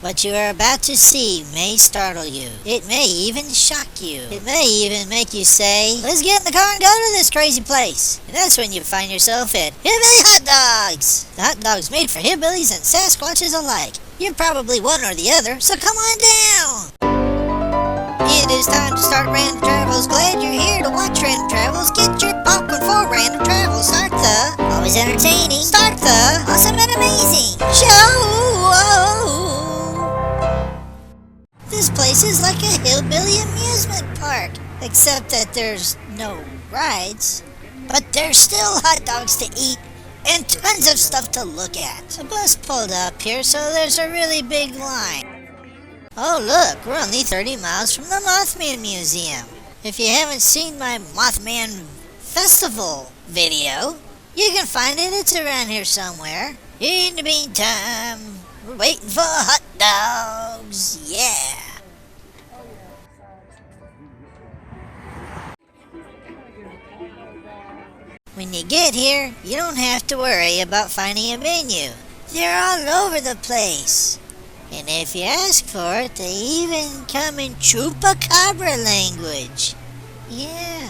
What you are about to see may startle you. It may even shock you. It may even make you say, let's get in the car and go to this crazy place. And that's when you find yourself at Hillbilly Hotdogs. The hot dogs made for hillbillies and Sasquatches alike. You're probably one or the other, so come on down. It is time to start Random Travels. Glad you're here to watch Random Travels. Get your popcorn for Random Travels. Start the always entertaining, start the awesome and amazing show. This place is like a hillbilly amusement park, except that there's no rides. But there's still hot dogs to eat and tons of stuff to look at. The bus pulled up here, so there's a really big line. Oh look, we're only 30 miles from the Mothman Museum. If you haven't seen my Mothman Festival video, you can find it. It's around here somewhere. In the meantime, we're waiting for hot dogs. Yeah. When you get here, you don't have to worry about finding a venue. They're all over the place. And if you ask for it, they even come in chupacabra language. Yeah.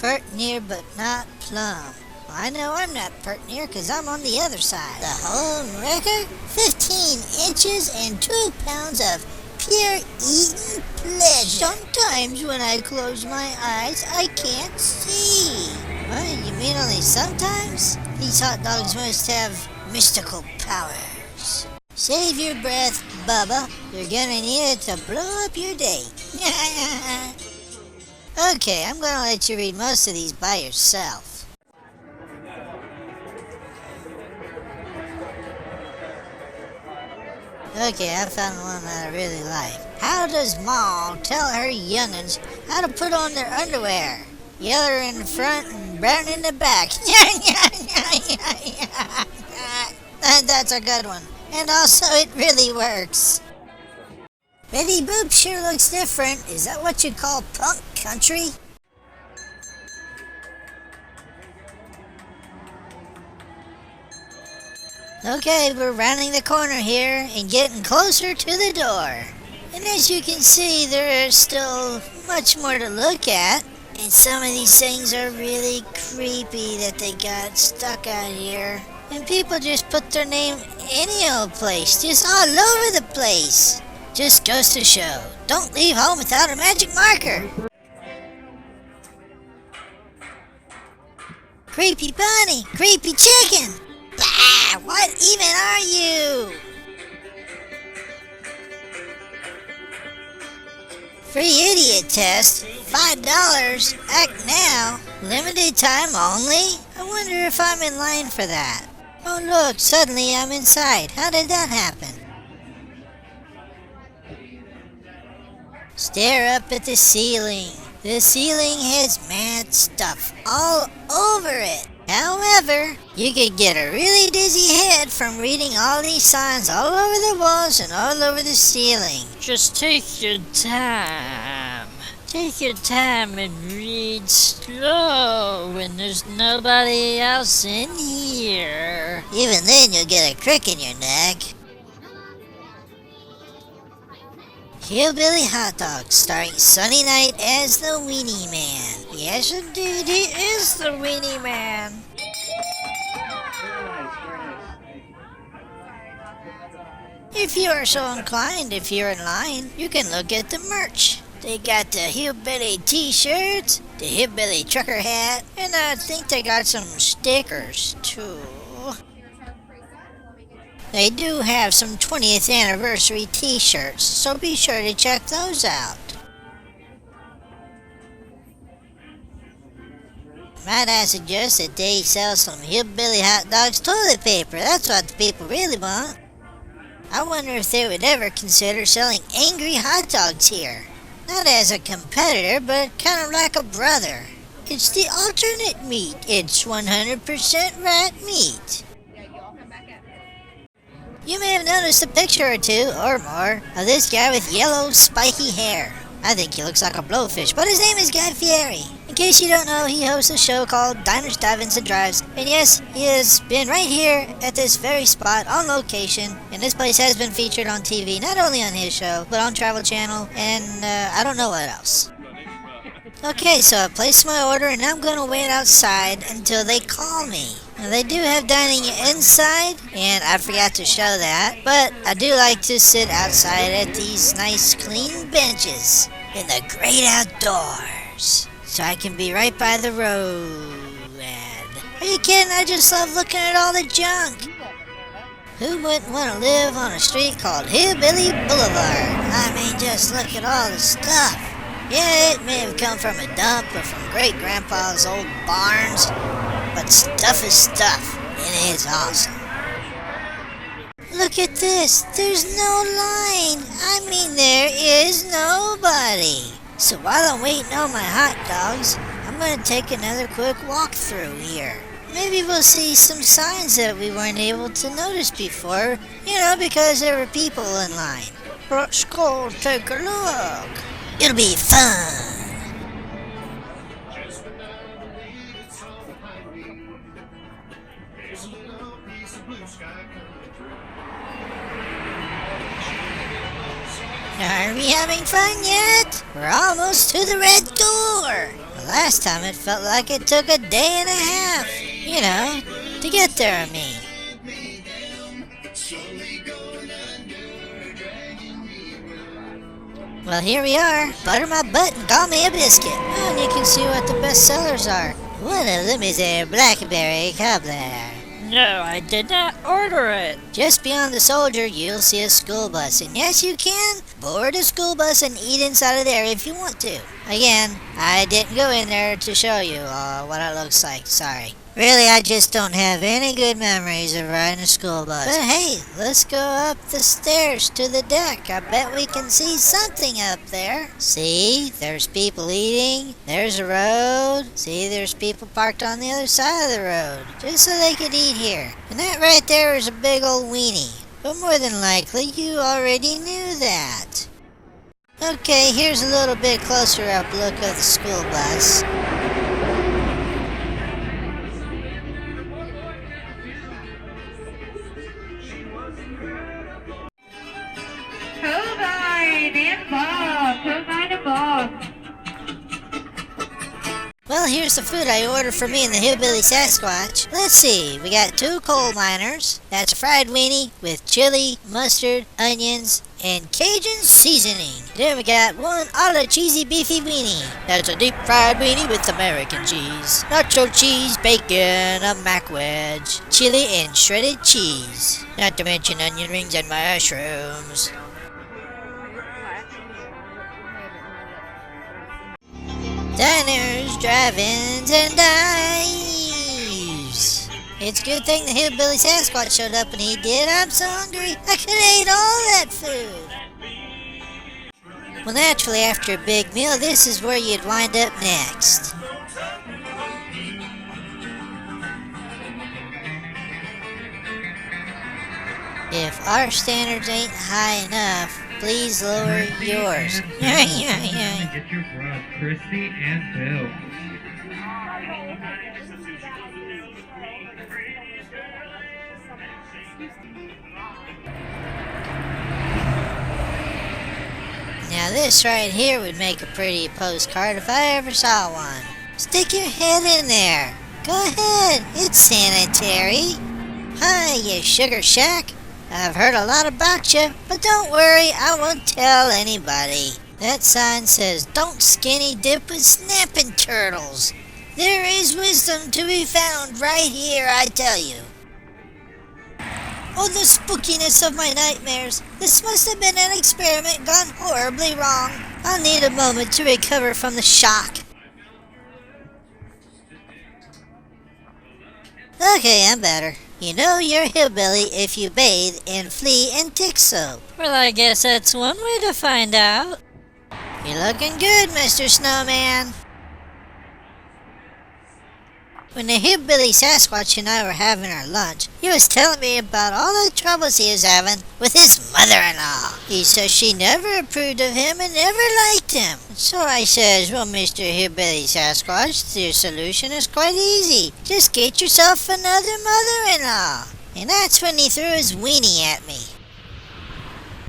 Pert near but not plumb. I know I'm not pert near because I'm on the other side. The Homewrecker, 15 inches and 2 pounds of pure eating pleasure. Sometimes when I close my eyes, I can't see. What, you mean only sometimes? These hot dogs must have mystical powers. Save your breath, Bubba. You're gonna need it to blow up your day. Okay, I'm gonna let you read most of these by yourself. Okay, I found one that I really like. How does Ma tell her young'uns how to put on their underwear? Yeller in the front and brown in the back. That's a good one. And also, it really works. Betty Boop sure looks different. Is that what you call punk country? Okay, we're rounding the corner here and getting closer to the door. And as you can see, there is still much more to look at. And some of these things are really creepy that they got stuck out here. And people just put their name any old place, just all over the place. Just goes to show, don't leave home without a magic marker. Creepy bunny, creepy chicken. Ah, what even are you? Free idiot test, $5, act now, limited time only? I wonder if I'm in line for that. Oh look, suddenly I'm inside. How did that happen? Stare up at the ceiling. The ceiling has mad stuff all over it. However, you could get a really dizzy head from reading all these signs all over the walls and all over the ceiling. Just take your time. Take your time and read slow when there's nobody else in here. Even then you'll get a crick in your neck. Hillbilly Hotdogs, starring Sunny Night as the Weenie Man. Yes, indeed, he is the Weenie Man. If you are so inclined, if you're in line, you can look at the merch. They got the Hillbilly t-shirts, the Hillbilly trucker hat, and I think they got some stickers, too. They do have some 20th anniversary t-shirts, so be sure to check those out. Might I suggest that they sell some Hillbilly Hotdogs toilet paper? That's what the people really want. I wonder if they would ever consider selling angry hot dogs here. Not as a competitor, but kind of like a brother. It's the alternate meat. It's 100% rat meat. You may have noticed a picture or two, or more, of this guy with yellow, spiky hair. I think he looks like a blowfish, but his name is Guy Fieri. In case you don't know, he hosts a show called Diners, Dive-Ins, and Drives. And yes, he has been right here at this very spot on location. And this place has been featured on TV, not only on his show, but on Travel Channel, and I don't know what else. Okay, so I placed my order and I'm gonna wait outside until they call me. Now, they do have dining inside, and I forgot to show that, but I do like to sit outside at these nice clean benches in the great outdoors, so I can be right by the road. And are you kidding? I just love looking at all the junk. Who wouldn't want to live on a street called Hillbilly Boulevard? I mean, just look at all the stuff. Yeah, it may have come from a dump or from great-grandpa's old barns, but stuff is stuff, and it's awesome. Look at this. There's no line. I mean, there is nobody. So while I'm waiting on my hot dogs, I'm going to take another quick walk through here. Maybe we'll see some signs that we weren't able to notice before, because there were people in line. Let's go take a look. It'll be fun. Are we having fun yet? We're almost to the red door. The last time it felt like it took a day and a half. To get there, I mean. Well, here we are. Butter my butt and call me a biscuit. Oh, and you can see what the best sellers are. One of them is a blackberry cobbler. No, I did not order it. Just beyond the soldier, you'll see a school bus. And yes, you can board a school bus and eat inside of there if you want to. Again, I didn't go in there to show you what it looks like. Sorry. Really, I just don't have any good memories of riding a school bus. But hey, let's go up the stairs to the deck. I bet we can see something up there. See, there's people eating. There's a road. See, there's people parked on the other side of the road, just so they could eat here. And that right there is a big old weenie. But more than likely, you already knew that. Okay, here's a little bit closer up look of the school bus. Well, here's the food I ordered for me and the Hillbilly Sasquatch. Let's see, we got 2 coal miners. That's a fried weenie with chili, mustard, onions, and Cajun seasoning. Then we got 1 a la cheesy beefy weenie. That's a deep fried weenie with American cheese, nacho cheese, bacon, a mac wedge, chili, and shredded cheese. Not to mention onion rings and mushrooms. Diners, drive-ins, and dives. It's a good thing the Hillbilly Sasquatch showed up, and he did. I'm so hungry, I could have ate all that food. Well, naturally, after a big meal, this is where you'd wind up next. If our standards ain't high enough, please lower yours. Get your grub, Christy and Bill. Now this right here would make a pretty postcard if I ever saw one. Stick your head in there. Go ahead, it's sanitary. Hi, you sugar shack. I've heard a lot about you, but don't worry, I won't tell anybody. That sign says, don't skinny dip with snapping turtles. There is wisdom to be found right here, I tell you. Oh, the spookiness of my nightmares. This must have been an experiment gone horribly wrong. I'll need a moment to recover from the shock. Okay, I'm better. You know you're a hillbilly if you bathe in flea and tick soap. Well, I guess that's one way to find out. You're looking good, Mr. Snowman. When the hillbilly Sasquatch and I were having our lunch, he was telling me about all the troubles he was having with his mother-in-law. He says she never approved of him and never liked him. So I says, well, Mr. Hillbilly Sasquatch, the solution is quite easy. Just get yourself another mother-in-law. And that's when he threw his weenie at me.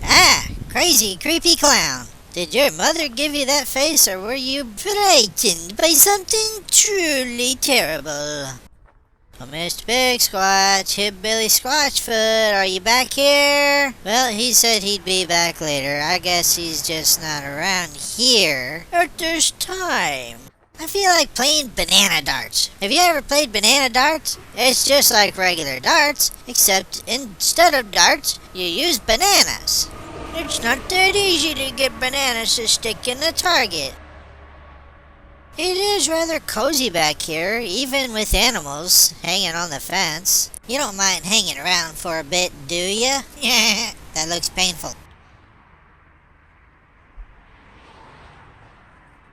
Ah, crazy, creepy clown. Did your mother give you that face, or were you frightened by something truly terrible? Well, Mr. Big Squatch, Hillbilly Squatchfoot, are you back here? Well, he said he'd be back later. I guess he's just not around here at this time. I feel like playing banana darts. Have you ever played banana darts? It's just like regular darts, except instead of darts, you use bananas. It's not that easy to get bananas to stick in the target. It is rather cozy back here, even with animals hanging on the fence. You don't mind hanging around for a bit, do you? That looks painful.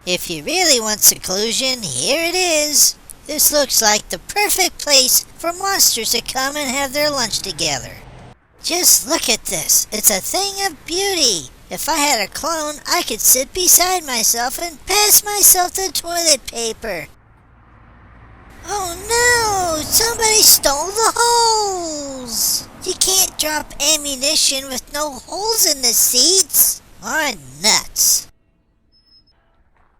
If you really want seclusion, here it is. This looks like the perfect place for monsters to come and have their lunch together. Just look at this. It's a thing of beauty. If I had a clone, I could sit beside myself and pass myself the toilet paper. Oh no! Somebody stole the holes! You can't drop ammunition with no holes in the seats. Or nuts.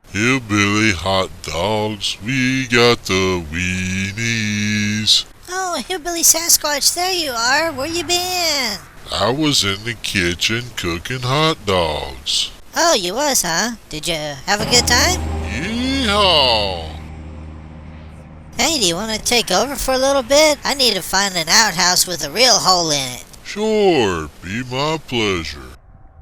Hillbilly Hotdogs, we got the weenies. Oh, Hillbilly Sasquatch, there you are. Where you been? I was in the kitchen cooking hot dogs. Oh, you was, huh? Did you have a good time? Yeehaw! Hey, do you want to take over for a little bit? I need to find an outhouse with a real hole in it. Sure, be my pleasure.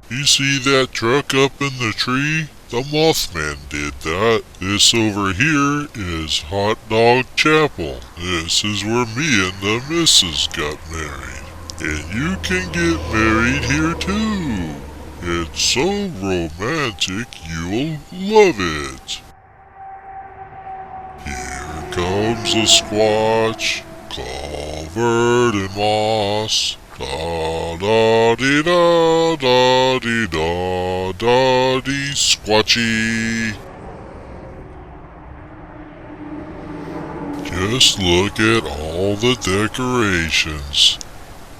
You see that truck up in the tree? The Mothman did that. This over here is Hot Dog Chapel. This is where me and the missus got married. And you can get married here too. It's so romantic, you'll love it. Here comes a Squatch, covered in moss. Da-da-dee-da-da-dee-da-da-dee, Squatchy. Just look at all the decorations.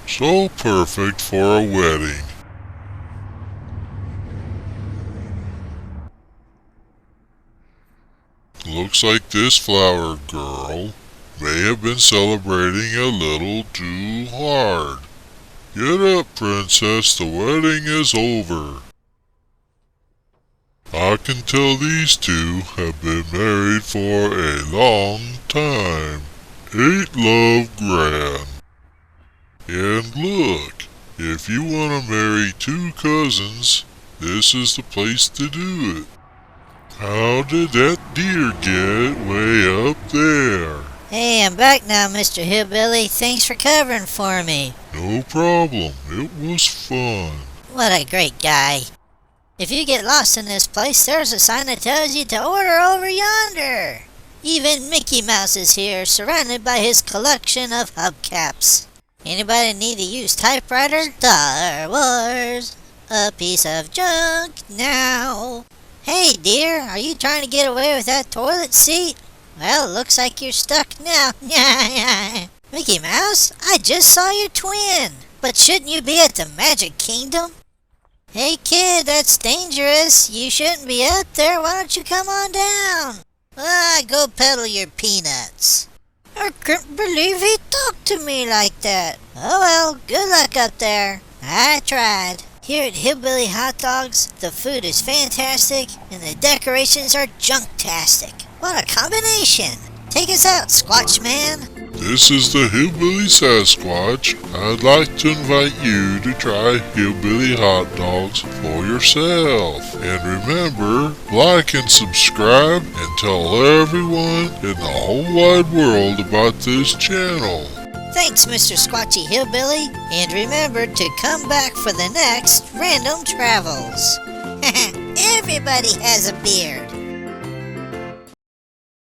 So perfect for a wedding. Looks like this flower girl may have been celebrating a little too hard. Get up, princess, the wedding is over. I can tell these two have been married for a long time. Ain't love grand? And look, if you want to marry two cousins, this is the place to do it. How did that deer get way up there? Hey, I'm back now, Mr. Hillbilly. Thanks for covering for me. No problem. It was fun. What a great guy. If you get lost in this place, there's a sign that tells you to order over yonder. Even Mickey Mouse is here, surrounded by his collection of hubcaps. Anybody need a used typewriter? Star Wars, a piece of junk now. Hey, dear, are you trying to get away with that toilet seat? Well, looks like you're stuck now. Mickey Mouse, I just saw your twin. But shouldn't you be at the Magic Kingdom? Hey, kid, that's dangerous. You shouldn't be out there. Why don't you come on down? Go peddle your peanuts. I can't believe he talked to me like that. Oh well, good luck up there. I tried. Here at Hillbilly Hotdogs, the food is fantastic and the decorations are junktastic. What a combination! Take us out, Squatch Man. This is the Hillbilly Sasquatch. I'd like to invite you to try Hillbilly Hotdogs for yourself. And remember, like and subscribe and tell everyone in the whole wide world about this channel. Thanks, Mr. Squatchy Hillbilly. And remember to come back for the next Random Travels. Everybody has a beer.